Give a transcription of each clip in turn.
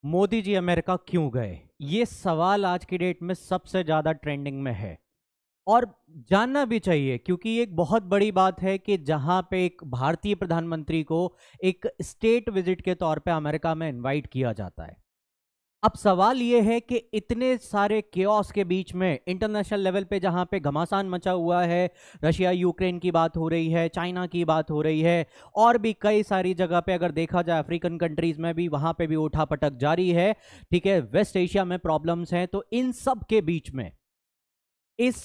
Modi ji America क्यों गए? ये सवाल आज की डेट में सबसे ज्यादा ट्रेंडिंग में है और जानना भी चाहिए, क्योंकि ये एक बहुत बड़ी बात है कि जहां पे एक भारतीय प्रधानमंत्री को एक स्टेट विजिट के तौर पे अमेरिका में इनवाइट किया जाता है। अब सवाल ये है कि इतने सारे केओस के बीच में इंटरनेशनल लेवल पे जहां पे घमासान मचा हुआ है, रशिया यूक्रेन की बात हो रही है, चाइना की बात हो रही है, और भी कई सारी जगह पे अगर देखा जाए अफ्रीकन कंट्रीज में भी वहां पे भी उठापटक जारी है, ठीक है, वेस्ट एशिया में प्रॉब्लम्स हैं, तो इन सब के बीच में इस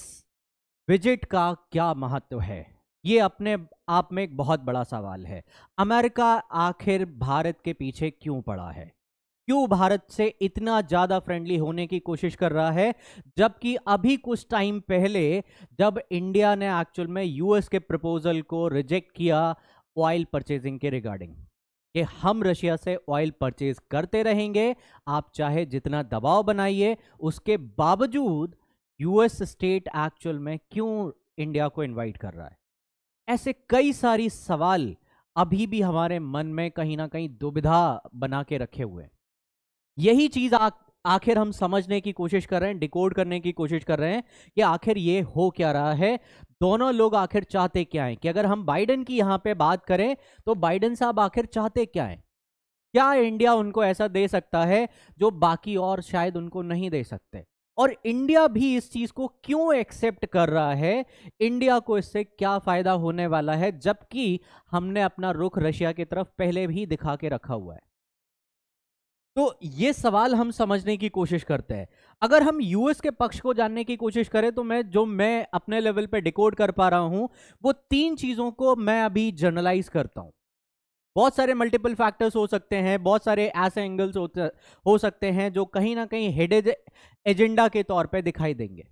विजिट का क्या महत्व है, ये अपने आप में एक बहुत बड़ा सवाल है। अमेरिका आखिर भारत के पीछे क्यों पड़ा है? क्यों भारत से इतना ज्यादा फ्रेंडली होने की कोशिश कर रहा है, जबकि अभी कुछ टाइम पहले जब इंडिया ने एक्चुअल में यूएस के प्रपोजल को रिजेक्ट किया ऑयल परचेजिंग के रिगार्डिंग, कि हम रशिया से ऑयल परचेज करते रहेंगे, आप चाहे जितना दबाव बनाइए, उसके बावजूद यूएस स्टेट एक्चुअल में क्यों इंडिया को इनवाइट कर रहा है? ऐसे कई सारी सवाल अभी भी हमारे मन में कहीं ना कहीं दुविधा बना के रखे हुए हैं। यही चीज आखिर हम समझने की कोशिश कर रहे हैं, डिकोड करने की कोशिश कर रहे हैं कि आखिर ये हो क्या रहा है, दोनों लोग आखिर चाहते क्या हैं। कि अगर हम बाइडेन की यहां पे बात करें तो बाइडेन साहब आखिर चाहते क्या हैं? क्या इंडिया उनको ऐसा दे सकता है जो बाकी और शायद उनको नहीं दे सकते? और इंडिया भी इस चीज को क्यों एक्सेप्ट कर रहा है? इंडिया को इससे क्या फायदा होने वाला है, जबकि हमने अपना रुख रशिया की तरफ पहले भी दिखा के रखा हुआ है? तो ये सवाल हम समझने की कोशिश करते हैं। अगर हम यूएस के पक्ष को जानने की कोशिश करें तो मैं अपने लेवल पे डिकोड कर पा रहा हूं, वो तीन चीजों को मैं अभी जर्नलाइज करता हूं। बहुत सारे मल्टीपल फैक्टर्स हो सकते हैं, बहुत सारे ऐसे एंगल्स हो सकते हैं जो कहीं ना कहीं हिडन एजेंडा के तौर पे दिखाई देंगे,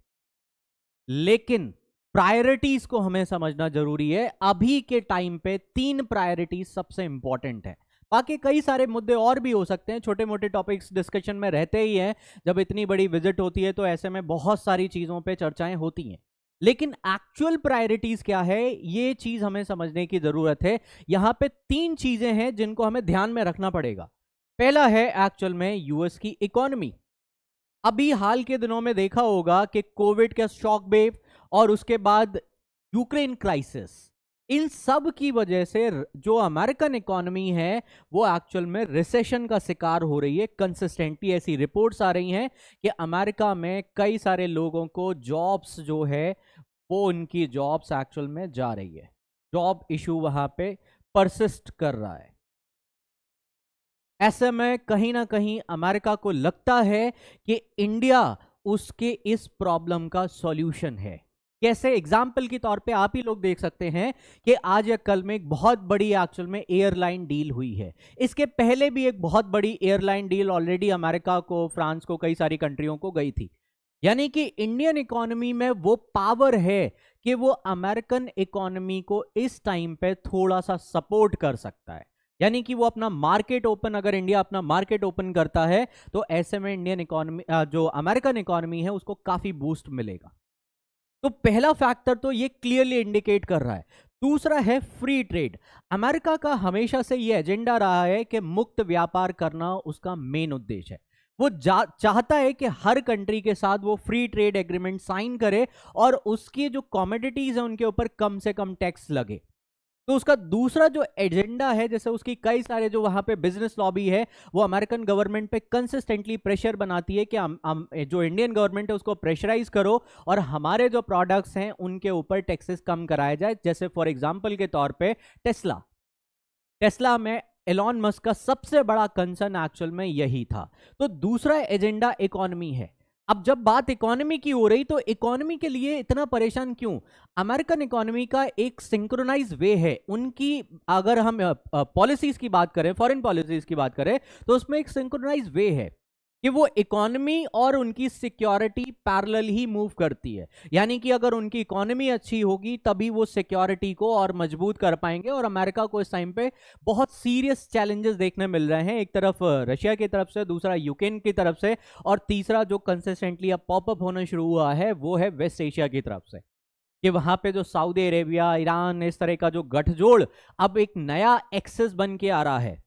लेकिन प्रायोरिटीज को हमें समझना जरूरी है। अभी के टाइम पे तीन प्रायोरिटीज सबसे इंपॉर्टेंट है। बाकी कई सारे मुद्दे और भी हो सकते हैं, छोटे मोटे टॉपिक्स डिस्कशन में रहते ही हैं। जब इतनी बड़ी विजिट होती है तो ऐसे में बहुत सारी चीजों पे चर्चाएं होती हैं, लेकिन एक्चुअल प्रायोरिटीज क्या है, ये चीज हमें समझने की जरूरत है। यहां पे तीन चीजें हैं जिनको हमें ध्यान में रखना पड़ेगा। पहला है एक्चुअल में यूएस की इकोनॉमी। अभी हाल के दिनों में देखा होगा कि कोविड का शॉक वेव और उसके बाद यूक्रेन क्राइसिस, इन सब की वजह से जो अमेरिकन इकोनॉमी है वो एक्चुअल में रिसेशन का शिकार हो रही है। कंसिस्टेंटली ऐसी रिपोर्ट्स आ रही हैं कि अमेरिका में कई सारे लोगों को जॉब्स जो है वो उनकी जॉब्स एक्चुअल में जा रही है, जॉब इशू वहां पे परसिस्ट कर रहा है। ऐसे में कहीं ना कहीं अमेरिका को लगता है कि इंडिया उसके इस प्रॉब्लम का सॉल्यूशन है। कैसे? एग्जाम्पल के तौर पे आप ही लोग देख सकते हैं कि आज या कल में एक बहुत बड़ी एक्चुअल में एयरलाइन डील हुई है। इसके पहले भी एक बहुत बड़ी एयरलाइन डील ऑलरेडी अमेरिका को, फ्रांस को, कई सारी कंट्रियों को गई थी। यानी कि इंडियन इकोनॉमी में वो पावर है कि वो अमेरिकन इकोनॉमी को इस टाइम पे थोड़ा सा सपोर्ट कर सकता है। यानी कि वो अपना मार्केट ओपन, अगर इंडिया अपना मार्केट ओपन करता है तो ऐसे में इंडियन इकोनॉमी, जो अमेरिकन इकोनॉमी है, उसको काफी बूस्ट मिलेगा। तो पहला फैक्टर तो ये क्लियरली इंडिकेट कर रहा है। दूसरा है फ्री ट्रेड। अमेरिका का हमेशा से ये एजेंडा रहा है कि मुक्त व्यापार करना उसका मेन उद्देश्य है। वो चाहता है कि हर कंट्री के साथ वो फ्री ट्रेड एग्रीमेंट साइन करे और उसकी जो कमोडिटीज है उनके ऊपर कम से कम टैक्स लगे। तो उसका दूसरा जो एजेंडा है, जैसे उसकी कई सारे जो वहां पे बिजनेस लॉबी है, वो अमेरिकन गवर्नमेंट पे कंसिस्टेंटली प्रेशर बनाती है कि जो इंडियन गवर्नमेंट है उसको प्रेशराइज करो और हमारे जो प्रोडक्ट्स हैं उनके ऊपर टैक्सेस कम कराया जाए। जैसे फॉर एग्जांपल के तौर पे टेस्ला में एलॉन मस्क का सबसे बड़ा कंसर्न एक्चुअल में यही था। तो दूसरा एजेंडा इकोनॉमी है। अब जब बात इकोनॉमी की हो रही तो इकोनॉमी के लिए इतना परेशान क्यों? अमेरिकन इकोनॉमी का एक सिंक्रोनाइज वे है उनकी। अगर हम पॉलिसीज की बात करें, फॉरेन पॉलिसीज की बात करें, तो उसमें एक सिंक्रोनाइज वे है कि वो इकोनॉमी और उनकी सिक्योरिटी पैरेलल ही मूव करती है। यानी कि अगर उनकी इकोनॉमी अच्छी होगी तभी वो सिक्योरिटी को और मजबूत कर पाएंगे। और अमेरिका को इस टाइम पे बहुत सीरियस चैलेंजेस देखने मिल रहे हैं, एक तरफ रशिया की तरफ से, दूसरा यूक्रेन की तरफ से, और तीसरा जो कंसिस्टेंटली अब पॉपअप होना शुरू हुआ है वो है वेस्ट एशिया की तरफ से, कि वहां पे जो सऊदी अरेबिया, ईरान, इस तरह का जो गठजोड़ अब एक नया एक्सेस बन के आ रहा है।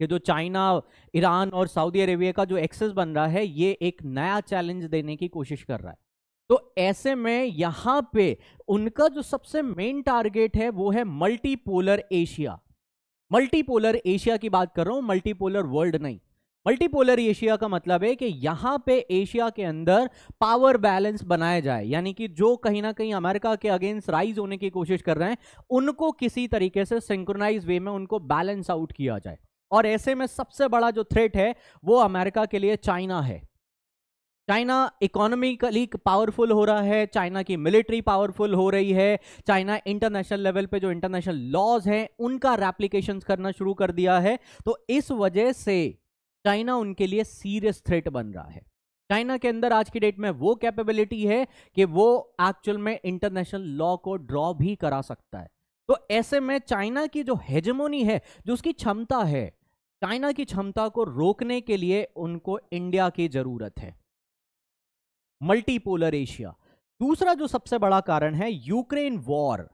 कि जो चाइना, ईरान और सऊदी अरेबिया का जो एक्सेस बन रहा है, ये एक नया चैलेंज देने की कोशिश कर रहा है। तो ऐसे में यहां पे उनका जो सबसे मेन टारगेट है वो है मल्टीपोलर एशिया। मल्टीपोलर एशिया की बात कर रहा हूं, मल्टीपोलर वर्ल्ड नहीं। मल्टीपोलर एशिया का मतलब है कि यहां पे एशिया के अंदर पावर बैलेंस बनाया जाए, यानी कि जो कहीं ना कहीं अमेरिका के अगेंस्ट राइज होने की कोशिश कर रहे हैं, उनको किसी तरीके से सिंक्रोनाइज वे में उनको बैलेंस आउट किया जाए। और ऐसे में सबसे बड़ा जो थ्रेट है वो अमेरिका के लिए चाइना है। चाइना इकोनॉमिकली पावरफुल हो रहा है, चाइना की मिलिट्री पावरफुल हो रही है, चाइना इंटरनेशनल लेवल पे जो इंटरनेशनल लॉज हैं उनका रेप्लिकेशंस करना शुरू कर दिया है। तो इस वजह से चाइना उनके लिए सीरियस थ्रेट बन रहा है। चाइना के अंदर आज की डेट में वो कैपेबिलिटी है कि वो एक्चुअल में इंटरनेशनल लॉ को ड्रॉ भी करा सकता है। तो ऐसे में चाइना की जो हेजेमोनी है, जो उसकी क्षमता है, चाइना की क्षमता को रोकने के लिए उनको इंडिया की जरूरत है। Multipolar Asia. दूसरा जो सबसे बड़ा कारण है यूक्रेन वॉर।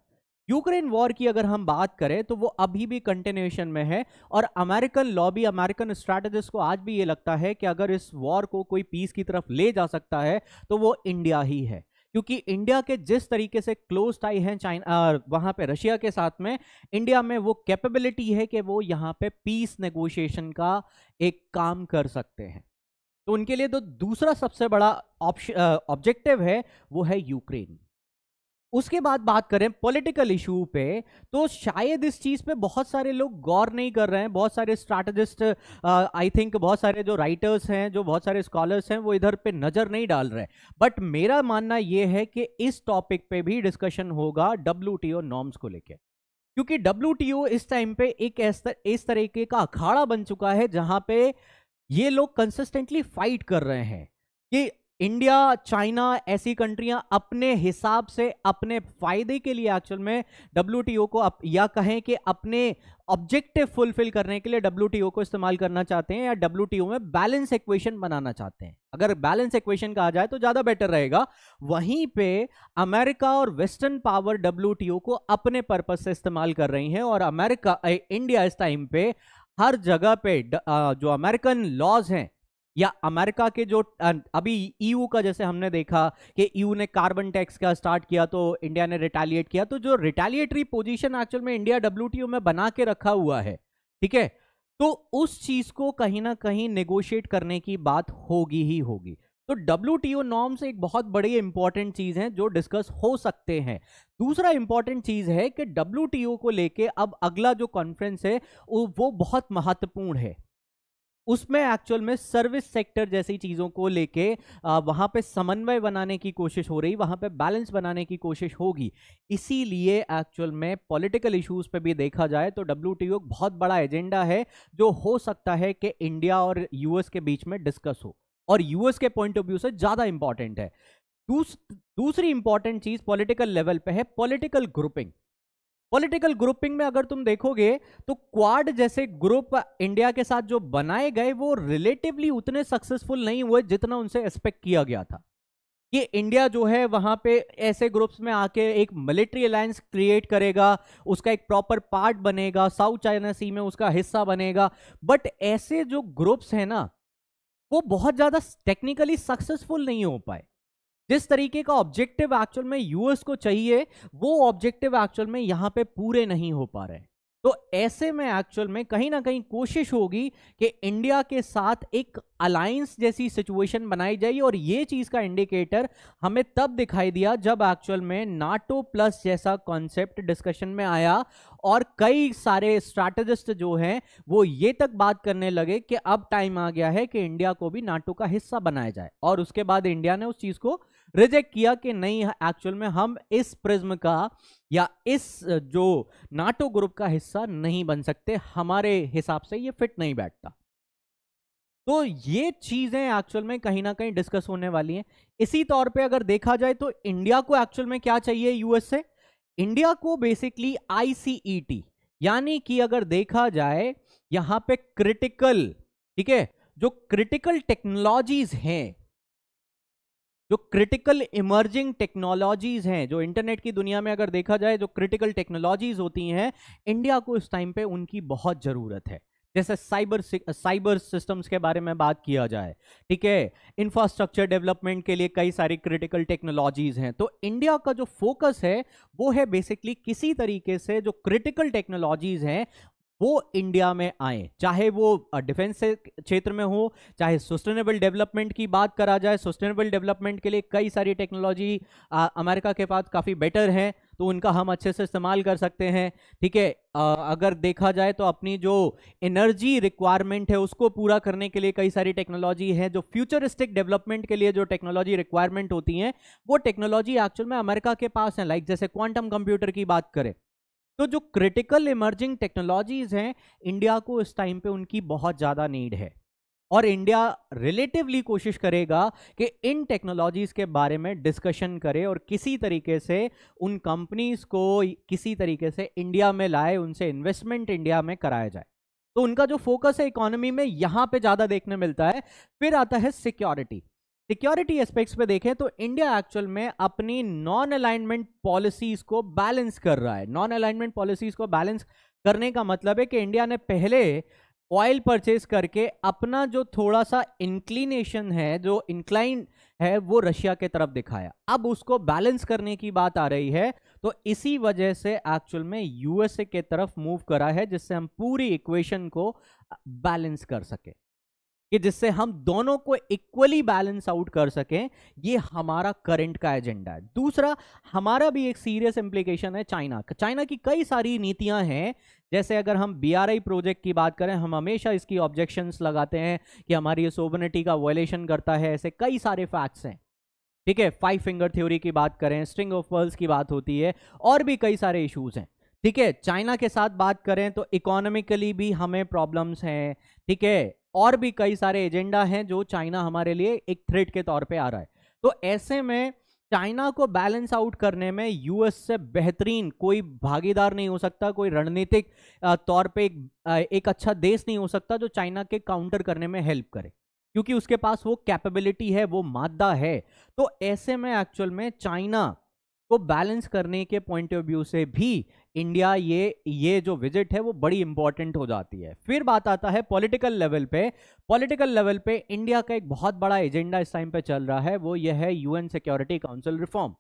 यूक्रेन वॉर की अगर हम बात करें तो वो अभी भी कंटिन्यूएशन में है, और अमेरिकन लॉबी, अमेरिकन स्ट्रैटेजिस्ट को आज भी ये लगता है कि अगर इस वॉर को कोई पीस की तरफ ले जा सकता है तो वो इंडिया ही है। क्योंकि इंडिया के जिस तरीके से क्लोज टाई है चाइना वहां पे रशिया के साथ में, इंडिया में वो कैपेबिलिटी है कि वो यहाँ पे पीस नेगोशिएशन का एक काम कर सकते हैं। तो उनके लिए तो दूसरा सबसे बड़ा ऑब्जेक्टिव है वो है यूक्रेन। उसके बाद बात करें पॉलिटिकल इशू पे, तो शायद इस चीज पे बहुत सारे लोग गौर नहीं कर रहे हैं। बहुत सारे स्ट्रैटेजिस्ट, आई थिंक बहुत सारे जो राइटर्स हैं, जो बहुत सारे स्कॉलर्स हैं, वो इधर पे नजर नहीं डाल रहे। बट मेरा मानना यह है कि इस टॉपिक पे भी डिस्कशन होगा WTO नॉर्म्स को लेके, क्योंकि WTO इस टाइम पे एक इस तरीके का अखाड़ा बन चुका है जहां पे ये लोग कंसिस्टेंटली फाइट कर रहे हैं कि इंडिया, चाइना, ऐसी कंट्रियां अपने हिसाब से, अपने फायदे के लिए एक्चुअल में WTO को या कहें कि अपने ऑब्जेक्टिव फुलफिल करने के लिए WTO को इस्तेमाल करना चाहते हैं, या WTO में बैलेंस इक्वेशन बनाना चाहते हैं। अगर बैलेंस इक्वेशन कहा जाए तो ज्यादा बेटर रहेगा। वहीं पे अमेरिका और वेस्टर्न पावर WTO को अपने पर्पज से इस्तेमाल कर रही हैं, और इंडिया इस टाइम पे हर जगह पे जो अमेरिकन लॉज हैं, या अमेरिका के जो अभी EU का, जैसे हमने देखा कि EU ने कार्बन टैक्स का स्टार्ट किया तो इंडिया ने रिटेलिएट किया, तो जो रिटेलिएटरी पोजीशन एक्चुअल में इंडिया WTO में बना के रखा हुआ है, ठीक है, तो उस चीज को कहीं ना कहीं नेगोशिएट करने की बात होगी ही होगी। तो WTO नॉर्म्स एक बहुत बड़ी इंपॉर्टेंट चीज है जो डिस्कस हो सकते हैं। दूसरा इंपॉर्टेंट चीज है कि WTO को लेके अब अगला जो कॉन्फ्रेंस है वो बहुत महत्वपूर्ण है। उसमें एक्चुअल में सर्विस सेक्टर जैसी चीजों को लेके वहां पे समन्वय बनाने की कोशिश हो रही, वहां पे बैलेंस बनाने की कोशिश होगी। इसीलिए एक्चुअल में पॉलिटिकल इश्यूज पे भी देखा जाए तो WTO बहुत बड़ा एजेंडा है जो हो सकता है कि इंडिया और US के बीच में डिस्कस हो, और US के पॉइंट ऑफ व्यू से ज्यादा इंपॉर्टेंट है। दूसरी इंपॉर्टेंट चीज पॉलिटिकल लेवल पे है पॉलिटिकल ग्रुपिंग। पॉलिटिकल ग्रुपिंग में अगर तुम देखोगे तो क्वाड जैसे ग्रुप इंडिया के साथ जो बनाए गए वो रिलेटिवली उतने सक्सेसफुल नहीं हुए जितना उनसे एक्सपेक्ट किया गया था। कि इंडिया जो है वहां पे ऐसे ग्रुप्स में आके एक मिलिट्री अलायंस क्रिएट करेगा, उसका एक प्रॉपर पार्ट बनेगा, साउथ चाइना सी में उसका हिस्सा बनेगा। बट ऐसे जो ग्रुप्स हैं ना, वो बहुत ज्यादा टेक्निकली सक्सेसफुल नहीं हो पाए। जिस तरीके का ऑब्जेक्टिव एक्चुअल में यूएस को चाहिए, वो ऑब्जेक्टिव एक्चुअल में यहां पे पूरे नहीं हो पा रहे। तो ऐसे में एक्चुअल में कहीं ना कहीं कोशिश होगी कि इंडिया के साथ एक अलायंस जैसी सिचुएशन बनाई जाए, और ये चीज का इंडिकेटर हमें तब दिखाई दिया जब एक्चुअल में नाटो प्लस जैसा कॉन्सेप्ट डिस्कशन में आया, और कई सारे स्ट्रैटेजिस्ट जो हैं वो ये तक बात करने लगे कि अब टाइम आ गया है कि इंडिया को भी नाटो का हिस्सा बनाया जाए। और उसके बाद इंडिया ने उस चीज को रिजेक्ट किया कि नहीं, एक्चुअल में हम इस प्रिज्म का या इस जो नाटो ग्रुप का हिस्सा नहीं बन सकते, हमारे हिसाब से ये फिट नहीं बैठता। तो ये चीजें एक्चुअल में कहीं ना कहीं डिस्कस होने वाली हैं। इसी तौर पे अगर देखा जाए तो इंडिया को एक्चुअल में क्या चाहिए यूएस से? इंडिया को बेसिकली ICET, यानी कि अगर देखा जाए यहां पे क्रिटिकल, ठीक है, जो क्रिटिकल टेक्नोलॉजीज हैं, जो क्रिटिकल इमर्जिंग टेक्नोलॉजीज हैं, जो इंटरनेट की दुनिया में अगर देखा जाए जो क्रिटिकल टेक्नोलॉजीज होती हैं, इंडिया को इस टाइम पे उनकी बहुत जरूरत है। जैसे साइबर सिस्टम्स के बारे में बात किया जाए, ठीक है, इंफ्रास्ट्रक्चर डेवलपमेंट के लिए कई सारी क्रिटिकल टेक्नोलॉजीज हैं। तो इंडिया का जो फोकस है वो है बेसिकली किसी तरीके से जो क्रिटिकल टेक्नोलॉजीज हैं वो इंडिया में आए, चाहे वो डिफेंस क्षेत्र में हो, चाहे सस्टेनेबल डेवलपमेंट की बात करा जाए। सस्टेनेबल डेवलपमेंट के लिए कई सारी टेक्नोलॉजी अमेरिका के पास काफ़ी बेटर है, तो उनका हम अच्छे से इस्तेमाल कर सकते हैं, ठीक है। अगर देखा जाए तो अपनी जो एनर्जी रिक्वायरमेंट है उसको पूरा करने के लिए कई सारी टेक्नोलॉजी है। जो फ्यूचरिस्टिक डेवलपमेंट के लिए जो टेक्नोलॉजी रिक्वायरमेंट होती हैं वो टेक्नोलॉजी एक्चुअल में अमेरिका के पास है। लाइक जैसे क्वांटम कंप्यूटर की बात करें, तो जो क्रिटिकल इमर्जिंग टेक्नोलॉजीज हैं इंडिया को इस टाइम पे उनकी बहुत ज़्यादा नीड है, और इंडिया रिलेटिवली कोशिश करेगा कि इन टेक्नोलॉजीज के बारे में डिस्कशन करे और किसी तरीके से उन कंपनीज को किसी तरीके से इंडिया में लाए, उनसे इन्वेस्टमेंट इंडिया में कराया जाए। तो उनका जो फोकस है इकोनॉमी में यहाँ पे ज़्यादा देखने मिलता है। फिर आता है सिक्योरिटी एस्पेक्ट्स पे देखें तो इंडिया एक्चुअल में अपनी नॉन अलाइनमेंट पॉलिसीज को बैलेंस कर रहा है। नॉन अलाइनमेंट पॉलिसीज को बैलेंस करने का मतलब है कि इंडिया ने पहले ऑयल परचेज करके अपना जो थोड़ा सा इंक्लिनेशन है, जो इंक्लाइन है, वो रशिया के तरफ दिखाया। अब उसको बैलेंस करने की बात आ रही है, तो इसी वजह से एक्चुअल में यूएसए के तरफ मूव करा है, जिससे हम पूरी इक्वेशन को बैलेंस कर सके, कि जिससे हम दोनों को इक्वली बैलेंस आउट कर सकें। ये हमारा करंट का एजेंडा है। दूसरा हमारा भी एक सीरियस इंप्लीकेशन है चाइना की कई सारी नीतियां हैं। जैसे अगर हम बीआरआई प्रोजेक्ट की बात करें, हम हमेशा इसकी ऑब्जेक्शंस लगाते हैं कि हमारी ये सोवरेनिटी का वायलेशन करता है। ऐसे कई सारे फैक्ट्स हैं, ठीक है। 5 फिंगर थ्योरी की बात करें, स्ट्रिंग ऑफ पर्ल्स की बात होती है, और भी कई सारे इश्यूज हैं, ठीक है। चाइना के साथ बात करें तो इकोनॉमिकली भी हमें प्रॉब्लम्स हैं, ठीक है, और भी कई सारे एजेंडा हैं जो चाइना हमारे लिए एक थ्रेट के तौर पे आ रहा है। तो ऐसे में चाइना को बैलेंस आउट करने में यूएस से बेहतरीन कोई भागीदार नहीं हो सकता, कोई रणनीतिक तौर पे एक अच्छा देश नहीं हो सकता जो चाइना के काउंटर करने में हेल्प करे, क्योंकि उसके पास वो कैपेबिलिटी है, वो मादा है। तो ऐसे में एक्चुअल में चाइना को बैलेंस करने के पॉइंट ऑफ व्यू से भी इंडिया ये जो विजिट है वो बड़ी इंपॉर्टेंट हो जाती है। फिर बात आता है पॉलिटिकल लेवल पे इंडिया का एक बहुत बड़ा एजेंडा इस टाइम पे चल रहा है, वो ये है यूएन सिक्योरिटी काउंसिल रिफॉर्म,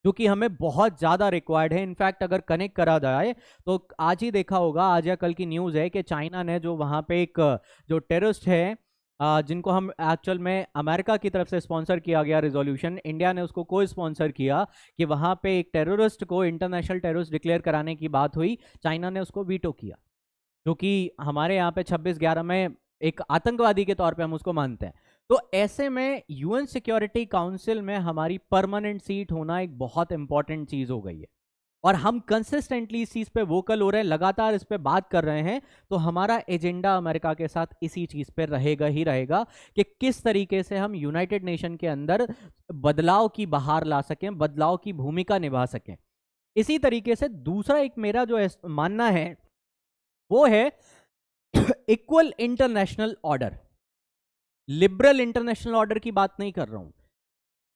जो कि हमें बहुत ज़्यादा रिक्वायर्ड है। इनफैक्ट अगर कनेक्ट करा जाए तो आज ही देखा होगा, आज या कल की न्यूज़ है कि चाइना ने जो वहाँ पे एक जो टेररिस्ट है जिनको हम एक्चुअल में अमेरिका की तरफ से स्पॉन्सर किया गया रिजोल्यूशन, इंडिया ने उसको को स्पॉन्सर किया कि वहाँ पे एक टेररिस्ट को इंटरनेशनल टेररिस्ट डिक्लेयर कराने की बात हुई, चाइना ने उसको वीटो किया, जो कि हमारे यहाँ पे 26/11 में एक आतंकवादी के तौर पे हम उसको मानते हैं। तो ऐसे में यूएन सिक्योरिटी काउंसिल में हमारी परमानेंट सीट होना एक बहुत इंपॉर्टेंट चीज़ हो गई है, और हम कंसिस्टेंटली इस चीज़ पे वोकल हो रहे हैं, लगातार इस पे बात कर रहे हैं। तो हमारा एजेंडा अमेरिका के साथ इसी चीज़ पे रहेगा ही रहेगा कि किस तरीके से हम यूनाइटेड नेशन के अंदर बदलाव की बहार ला सकें, बदलाव की भूमिका निभा सकें। इसी तरीके से दूसरा एक मेरा जो मानना है वो है equal international order. Liberal international order की बात नहीं कर रहा हूं,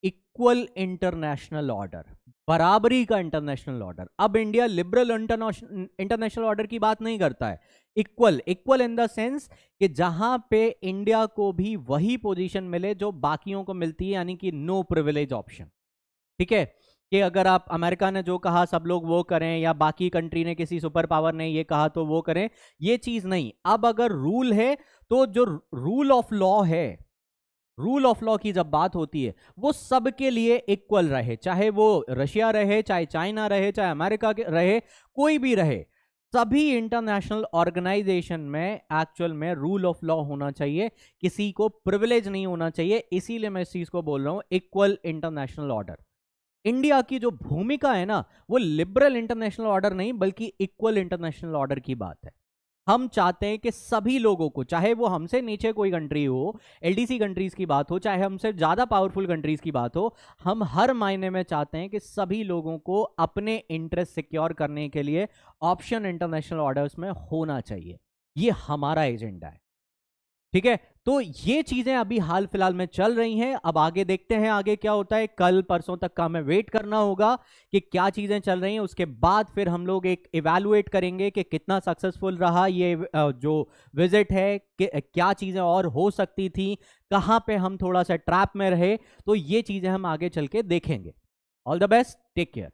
इक्वल इंटरनेशनल ऑर्डर, बराबरी का इंटरनेशनल ऑर्डर। अब इंडिया लिबरल इंटरनेशनल ऑर्डर की बात नहीं करता है, इक्वल इन द सेंस कि जहां पे इंडिया को भी वही पोजीशन मिले जो बाकियों को मिलती है, यानी कि नो प्रिविलेज ऑप्शन, ठीक है। कि अगर आप अमेरिका ने जो कहा सब लोग वो करें, या बाकी कंट्री ने किसी सुपर पावर ने ये कहा तो वो करें, ये चीज नहीं। अब अगर रूल है तो जो रूल ऑफ लॉ है, रूल ऑफ लॉ की जब बात होती है वो सबके लिए इक्वल रहे, चाहे वो रशिया रहे, चाहे चाइना रहे, चाहे अमेरिका रहे, कोई भी रहे, सभी इंटरनेशनल ऑर्गेनाइजेशन में एक्चुअल में रूल ऑफ लॉ होना चाहिए, किसी को प्रिविलेज नहीं होना चाहिए। इसीलिए मैं इस चीज को बोल रहा हूं इक्वल इंटरनेशनल ऑर्डर। इंडिया की जो भूमिका है ना वो लिबरल इंटरनेशनल ऑर्डर नहीं बल्कि इक्वल इंटरनेशनल ऑर्डर की बात है। हम चाहते हैं कि सभी लोगों को, चाहे वो हमसे नीचे कोई कंट्री हो, एलडीसी कंट्रीज की बात हो, चाहे हमसे ज्यादा पावरफुल कंट्रीज की बात हो, हम हर मायने में चाहते हैं कि सभी लोगों को अपने इंटरेस्ट सिक्योर करने के लिए ऑप्शन इंटरनेशनल ऑर्डर्स में होना चाहिए। ये हमारा एजेंडा है, ठीक है, तो ये चीजें अभी हाल फिलहाल में चल रही हैं। अब आगे देखते हैं आगे क्या होता है, कल परसों तक का हमें वेट करना होगा कि क्या चीजें चल रही हैं। उसके बाद फिर हम लोग एक इवैल्यूएट करेंगे कि कितना सक्सेसफुल रहा ये जो विजिट है, कि क्या चीजें और हो सकती थी, कहां पे हम थोड़ा सा ट्रैप में रहे। तो ये चीजें हम आगे चल के देखेंगे। All the best, take care.